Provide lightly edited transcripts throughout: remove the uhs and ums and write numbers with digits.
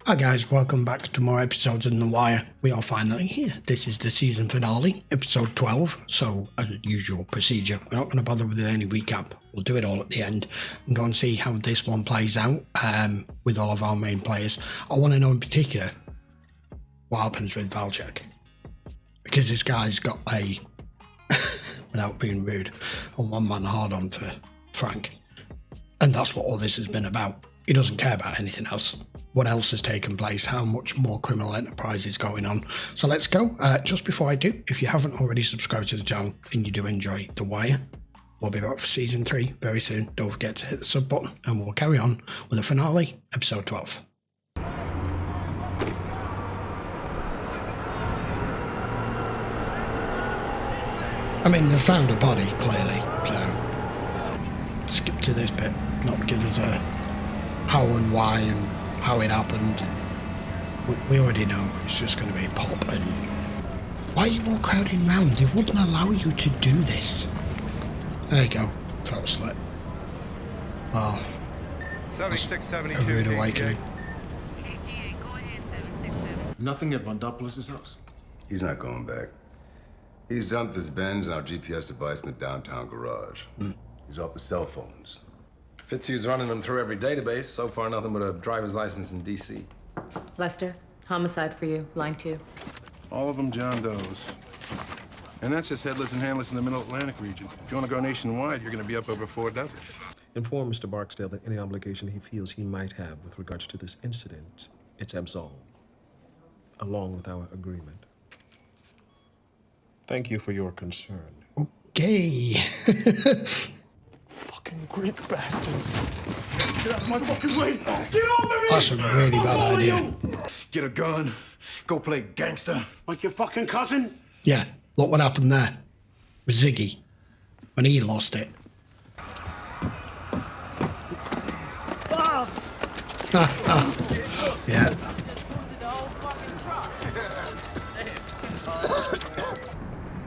Hi guys, welcome back to more episodes of The Wire. We are finally here. This is the season finale, episode 12, so as usual procedure, we're not going to bother with any recap. We'll do it all at the end and go and see how this one plays out with all of our main players. I want to know in particular what happens with Valchek, because this guy's got a, without being rude, a one-man hard-on for Frank, and that's what all this has been about. He doesn't care about anything else. What else has taken place? How much more criminal enterprise is going on? So let's go. Just before I do, if you haven't already subscribed to the channel and you do enjoy The Wire, we'll be back for season 3 very soon. Don't forget to hit the sub button and we'll carry on with the finale, episode 12. I mean, they found a body, clearly, so skip to this bit, not give us a how and why and how it happened. We already know it's just going to be pop. And why are you all crowding round? They wouldn't allow you to do this. There you go, throat slit. Well, 7672 a rude awakening. Nothing at Vondopoulos' house? He's not going back. He's dumped his Benz and our GPS device in the downtown garage. He's off the cell phones. Fitzhugh's running them through every database. So far, nothing but a driver's license in D.C. Lester, homicide for you, line 2. All of them John Does. And that's just headless and handless in the Middle Atlantic region. If you want to go nationwide, you're going to be up over 4 dozen. Inform Mr. Barksdale that any obligation he feels he might have with regards to this incident, it's absolved, along with our agreement. Thank you for your concern. Okay. Fucking Greek bastards. Get out of my fucking way. Get over me. That's a really bad idea. Get a gun. Go play gangster. Like your fucking cousin? Yeah, look what happened there with Ziggy when he lost it. Yeah.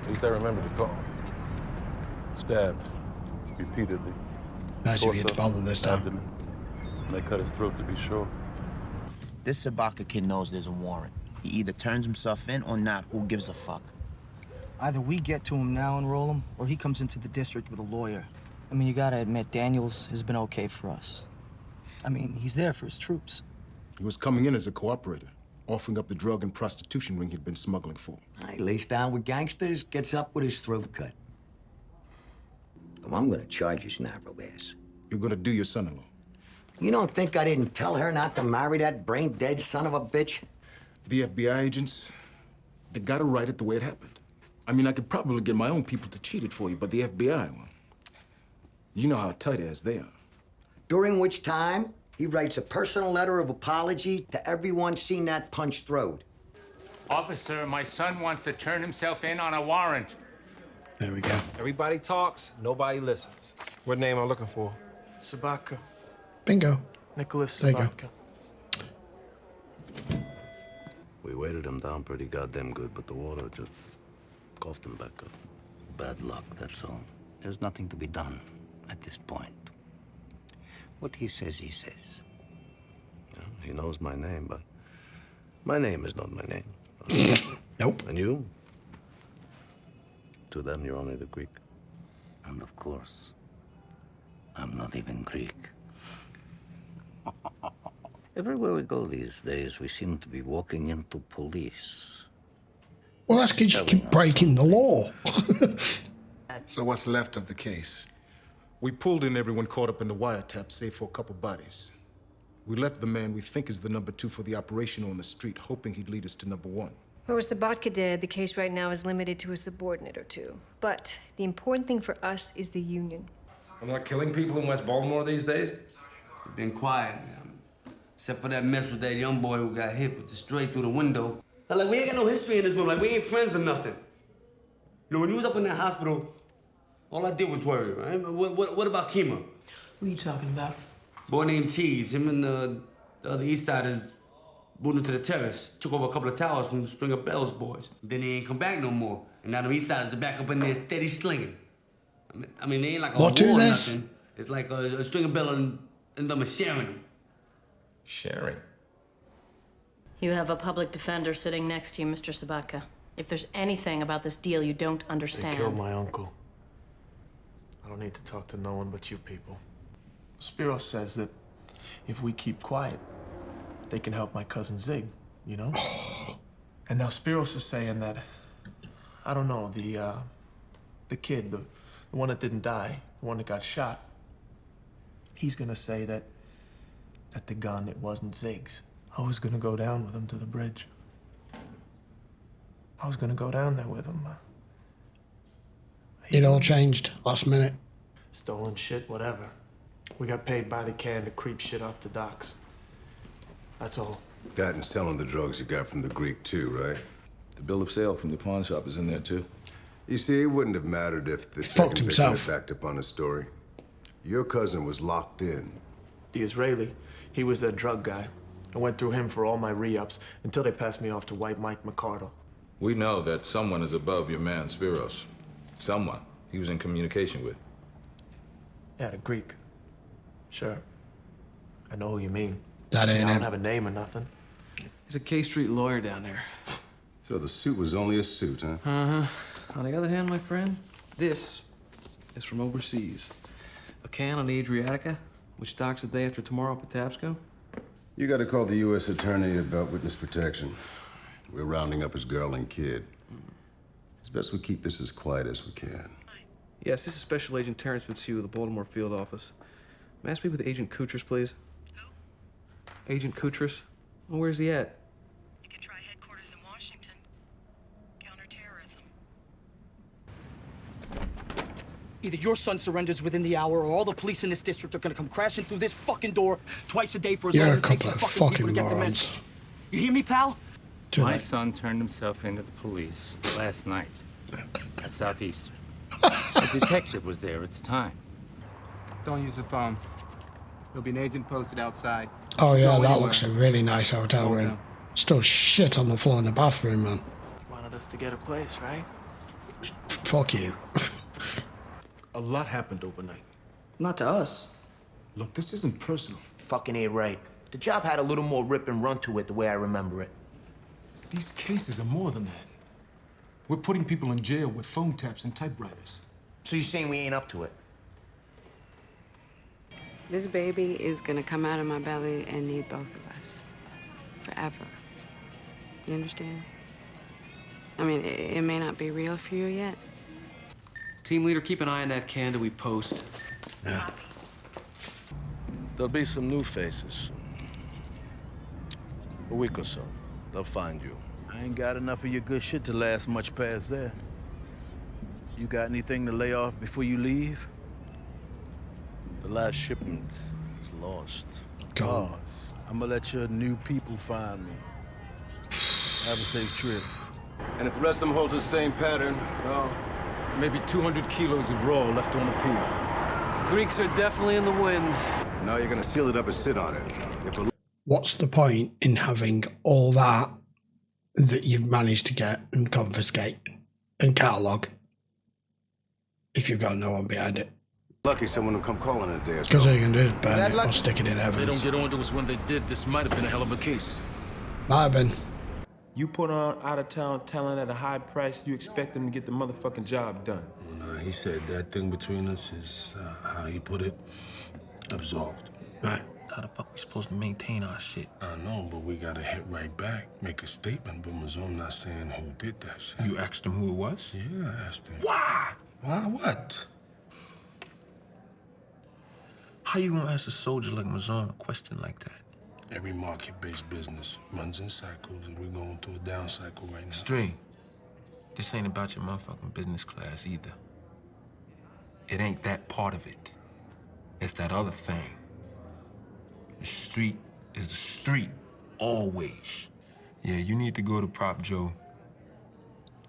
At least I remember the call. Stabbed repeatedly. Nice of you to bother this time. Abdomen. They cut his throat to be sure. This Sabaka kid knows there's a warrant. He either turns himself in or not. Who gives a fuck? Either we get to him now and roll him, or he comes into the district with a lawyer. I mean, you gotta admit, Daniels has been okay for us. I mean, he's there for his troops. He was coming in as a cooperator, offering up the drug and prostitution ring he'd been smuggling for. He lays down with gangsters, gets up with his throat cut. Oh, I'm gonna charge his narrow ass. You're gonna do your son-in-law. You don't think I didn't tell her not to marry that brain-dead son of a bitch? The FBI agents, they got to write it the way it happened. I mean, I could probably get my own people to cheat it for you, but the FBI, well, you know how tight-ass they are. During which time, he writes a personal letter of apology to everyone seen that punch throat. Officer, my son wants to turn himself in on a warrant. There we go. Everybody talks, nobody listens. What name am I looking for? Sabaka. Bingo. Nicholas There you Sabaka. We weighted him down pretty goddamn good, but the water just coughed him back up. Bad luck, that's all. There's nothing to be done at this point. What he says, he says. Well, he knows my name, but my name is not my name. Nope. And you? To them, you're only the Greek. And of course, I'm not even Greek. Everywhere we go these days, we seem to be walking into police. Well, that's because you keep breaking the law. So what's left of the case? We pulled in everyone caught up in the wiretap, save for a couple bodies. We left the man we think is the number 2 for the operation on the street, hoping he'd lead us to number 1. Well, with Sabatka dead, the case right now is limited to a subordinate or 2. But the important thing for us is the union. I'm not killing people in West Baltimore these days. We've been quiet, man. Except for that mess with that young boy who got hit with the straight through the window. Like, we ain't got no history in this room. Like, we ain't friends or nothing. You know, when you was up in that hospital, all I did was worry, right? What about Kima? What are you talking about? Boy named Cheese. Him and the other East Siders moved into the terrace. Took over a couple of towers from the String of Bells boys. Then they ain't come back no more. And now the East Siders are back up in there steady slinging. I mean, they ain't like a war or nothing. It's like a String of Bells and them are sharing them. Sharing? You have a public defender sitting next to you, Mr. Sabaka. If there's anything about this deal you don't understand... They killed my uncle. I don't need to talk to no one but you people. Spiros says that if we keep quiet, they can help my cousin Zig, you know? And now Spiros is saying that, I don't know, the kid, the one that didn't die, the one that got shot, he's gonna say that the gun, it wasn't Zig's. I was gonna go down with him to the bridge. I was gonna go down there with him. It all changed last minute. Stolen shit, whatever. We got paid by the can to creep shit off the docks. That's all. That and selling the drugs you got from the Greek too, right? The bill of sale from the pawn shop is in there too. You see, it wouldn't have mattered if the fucked second victim himself. had backed up on his story. Your cousin was locked in. The Israeli, he was a drug guy. I went through him for all my re-ups until they passed me off to White Mike McCardle. We know that someone is above your man, Spiros. Someone he was in communication with. Yeah, the Greek. Sure. I know who you mean. That ain't I don't him. have a name or nothing. He's a K Street lawyer down there. So the suit was only a suit, huh? Uh-huh. On the other hand, my friend, this is from overseas. A can on the Adriatica, which docks the day after tomorrow up at Patapsco. You got to call the U.S. attorney about witness protection. We're rounding up his girl and kid. It's best we keep this as quiet as we can. Yes, this is Special Agent Terrence Fitzhugh of the Baltimore Field Office. May I speak with Agent Kutras, please? Who? Agent Kutras? Well, where's he at? You can try headquarters in Washington. Counterterrorism. Either your son surrenders within the hour, or all the police in this district are gonna come crashing through this fucking door twice a day for as long You're as a it takes couple you of fucking people fucking to get the morons. message. You hear me, pal? My son turned himself into the police last night at Southeastern. A detective was there at the time. Don't use the phone. There'll be an agent posted outside. Oh yeah, Go that anywhere. looks a really nice hotel room. Still shit on the floor in the bathroom, man. Wanted us to get a place, right? Fuck you. A lot happened overnight. Not to us. Look, this isn't personal. Fucking ain't right. The job had a little more rip and run to it the way I remember it. These cases are more than that. We're putting people in jail with phone taps and typewriters. So you're saying we ain't up to it? This baby is gonna come out of my belly and need both of us. Forever. You understand? I mean, it may not be real for you yet. Team leader, keep an eye on that can till we post. Yeah. There'll be some new faces. A week or so, they'll find you. I ain't got enough of your good shit to last much past that. You got anything to lay off before you leave? The last shipment is lost. Cause I'm gonna let your new people find me. Have a safe trip. And if the rest of them hold the same pattern, well, maybe 200 kilos of raw left on the pier. Greeks are definitely in the wind. now you're gonna seal it up and sit on it. What's the point in having all that you've managed to get and confiscate and catalogue if you've got no one behind it? Lucky someone will come calling in a day or so. Because all you can do is burn it or stick it in If they evidence. don't get on to us when they did, this might have been a hell of a case. Might have been. You put on out-of-town talent at a high price, you expect them to get the motherfucking job done. Well, he said that thing between us is, how he put it, absolved. Right. How the fuck we supposed to maintain our shit? I know, but we gotta hit right back, make a statement, but Mazum not saying who did that shit. You asked him who it was? Yeah, I asked him. Why? Why what? How you gonna ask a soldier like Mazon a question like that? Every market-based business runs in cycles, and we're going through a down cycle right now. Stray, this ain't about your motherfucking business class either. It ain't that part of it. It's that other thing. The street is the street, always. Yeah, you need to go to Prop Joe.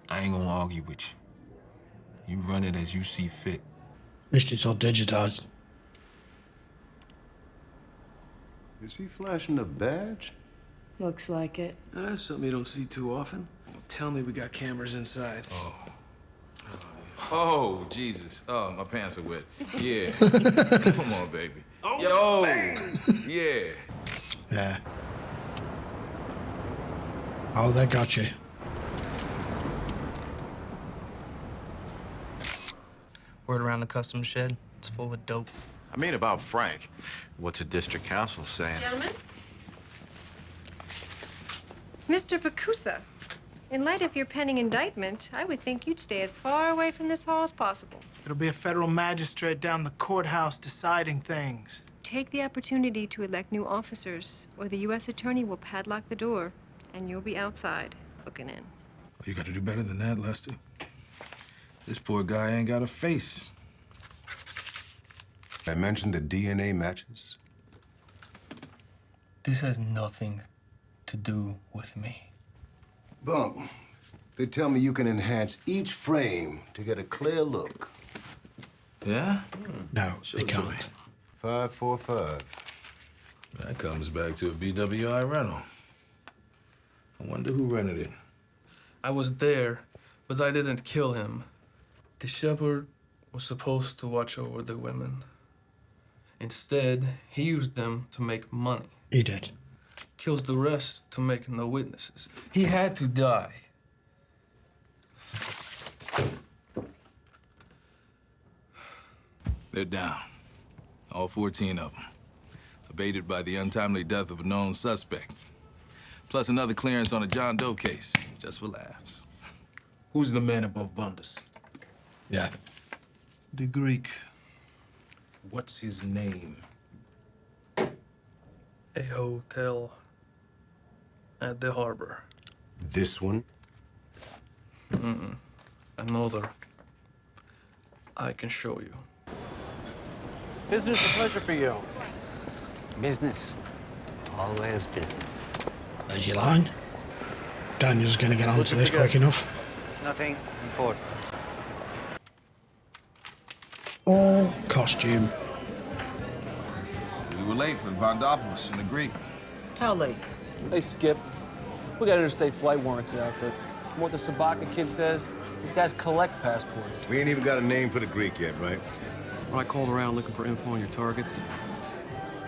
I ain't gonna argue with you. You run it as you see fit. At least it's all digitized. Is he flashing a badge? Looks like it. Now, that's something you don't see too often. Tell me we got cameras inside. Oh, Jesus. Oh, my pants are wet. Yeah. Come on, baby. Yo. Yeah. Yeah. Oh, they got you. Word around the customs shed, it's full of dope. I mean about Frank. What's the district council saying? Gentlemen? Mr. Pacusa, in light of your pending indictment, I would think you'd stay as far away from this hall as possible. It'll be a federal magistrate down the courthouse deciding things. Take the opportunity to elect new officers, or the U.S. attorney will padlock the door, and you'll be outside, looking in. You got to do better than that, Lester. This poor guy ain't got a face. I mentioned the DNA matches. This has nothing to do with me. Bunk, they tell me you can enhance each frame to get a clear look. Yeah? No, they can't. 545. That comes back to a BWI rental. I wonder who rented it. I was there, but I didn't kill him. The shepherd was supposed to watch over the women. Instead, he used them to make money. He did. Kills the rest to make no witnesses. He had to die. They're down. All 14 of them. Abated by the untimely death of a known suspect. Plus another clearance on a John Doe case, just for laughs. Who's the man above Bundes? Yeah. The Greek. What's his name? A hotel at the harbor. This one? Another. I can show you. Business or pleasure for you? Business. Always business. There's your line. Daniel's going to get onto this quick enough. Nothing important. All costume. We were late for Vandopoulos and the Greek. How late? They skipped. We got interstate flight warrants out, but from what the Sabaka kid says, these guys collect passports. We ain't even got a name for the Greek yet, right? When I called around looking for info on your targets,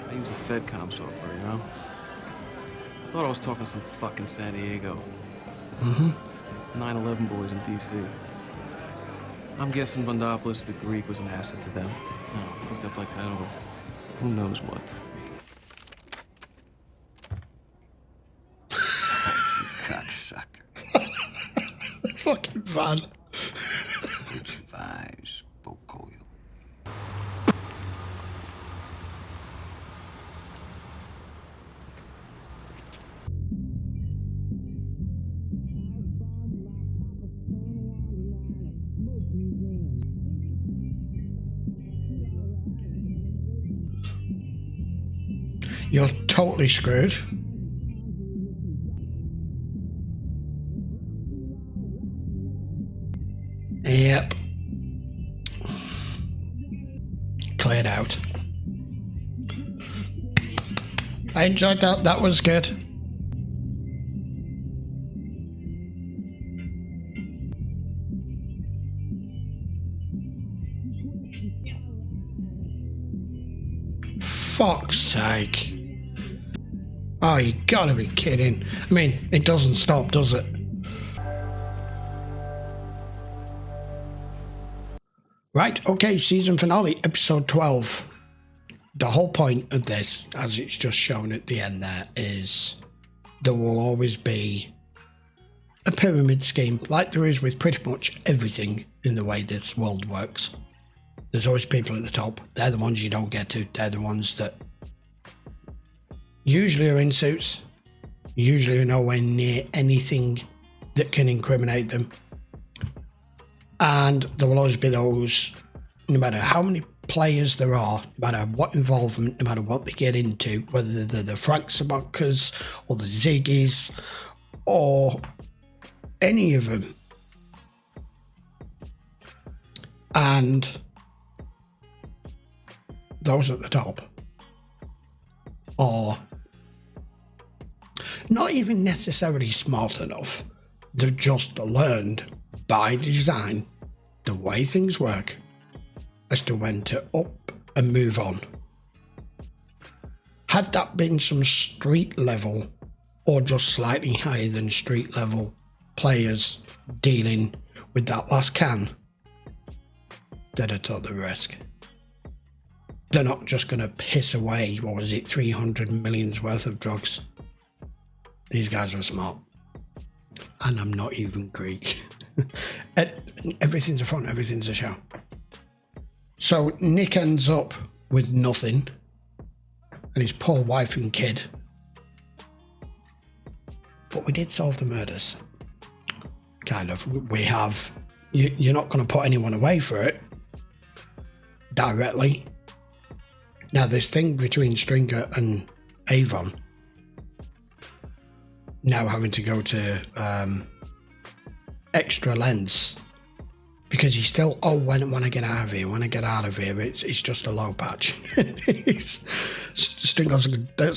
I used the FedCom software, you know? I thought I was talking to some fucking San Diego. 9/11 boys in D.C. I'm guessing Vandopoulos, the Greek, was an asset to them. No, hooked up like that, or who knows what. Cocksucker. Fucking van. Vibes, Bokoyo. You're totally screwed. Yep. Cleared out. I enjoyed that. That was good. Fuck's sake. Oh, you gotta be kidding. I mean, it doesn't stop, does it? Right, okay, season finale, episode 12. The whole point of this, as it's just shown at the end there, is there will always be a pyramid scheme, like there is with pretty much everything in the way this world works. There's always people at the top. They're the ones you don't get to. They're the ones that usually are in suits, usually are nowhere near anything that can incriminate them. And there will always be those, no matter how many players there are, no matter what involvement, no matter what they get into, whether they're the Frank Sabakas or the Ziggies or any of them. And those at the top are not even necessarily smart enough. They've just learned by design the way things work as to when to up and move on. Had that been some street level or just slightly higher than street level players dealing with that last can, then I took the risk. They're not just going to piss away, what was it, 300 million's worth of drugs. These guys are smart. And I'm not even Greek. Everything's a front, everything's a show. So Nick ends up with nothing. And his poor wife and kid. But we did solve the murders. Kind of. We have... You're not going to put anyone away for it. Directly. Now, this thing between Stringer and Avon, now having to go to extra lengths, because he's still, when I get out of here, it's just a low patch. Stringer's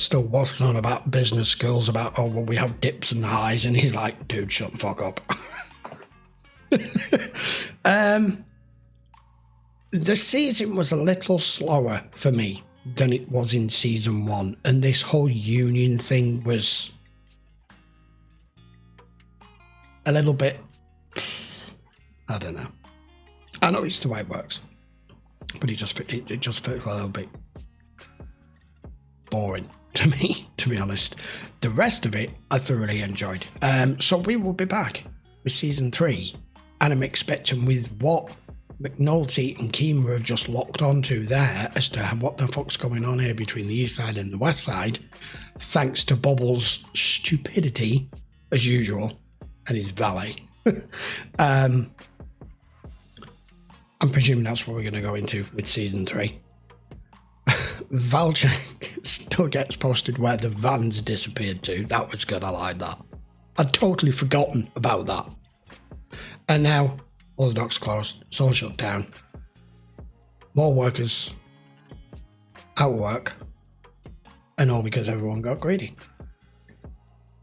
still walking on about business skills, about, we have dips and highs, and he's like, dude, shut the fuck up. The season was a little slower for me than it was in season 1, and this whole union thing was a little bit, I don't know. I know it's the way it works, but it just felt a little bit boring to me, to be honest. The rest of it I thoroughly enjoyed. So we will be back with season 3, and I'm expecting with what McNulty and Kima have just locked onto there as to what the fuck's going on here between the east side and the west side, thanks to Bubbles' stupidity, as usual, and his valet. I'm presuming that's what we're going to go into with season 3. Valcheck still gets posted where the van's disappeared to. That was good, I like that. I'd totally forgotten about that. And now all the docks closed, it's all shut down. More workers out of work, and all because everyone got greedy.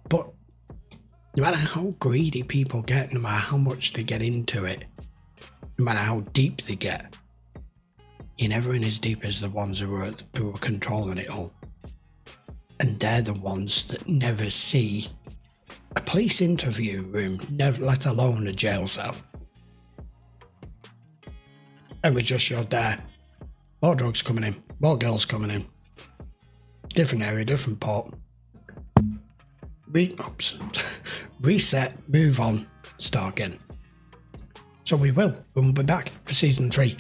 But no matter how greedy people get, no matter how much they get into it, no matter how deep they get, you're never in as deep as the ones who are controlling it all. And they're the ones that never see a police interview room, never, let alone a jail cell. And we just showed there, more drugs coming in, more girls coming in. Different area, different port. Reset, move on, start again. So we'll be back for season 3.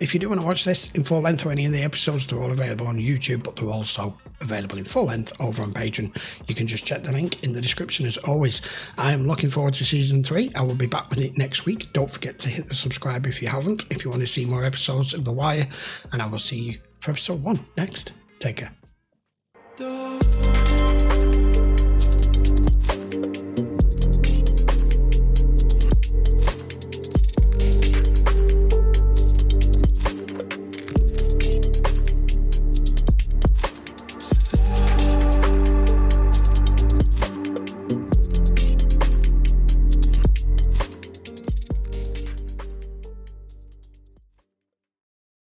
If you do want to watch this in full length or any of the episodes, they're all available on YouTube, but they're also available in full length over on Patreon. You can just check the link in the description as always. I am looking forward to season 3. I will be back with it next week. Don't forget to hit the subscribe if you haven't, if you want to see more episodes of The Wire, and I will see you for episode 1 next. Take care.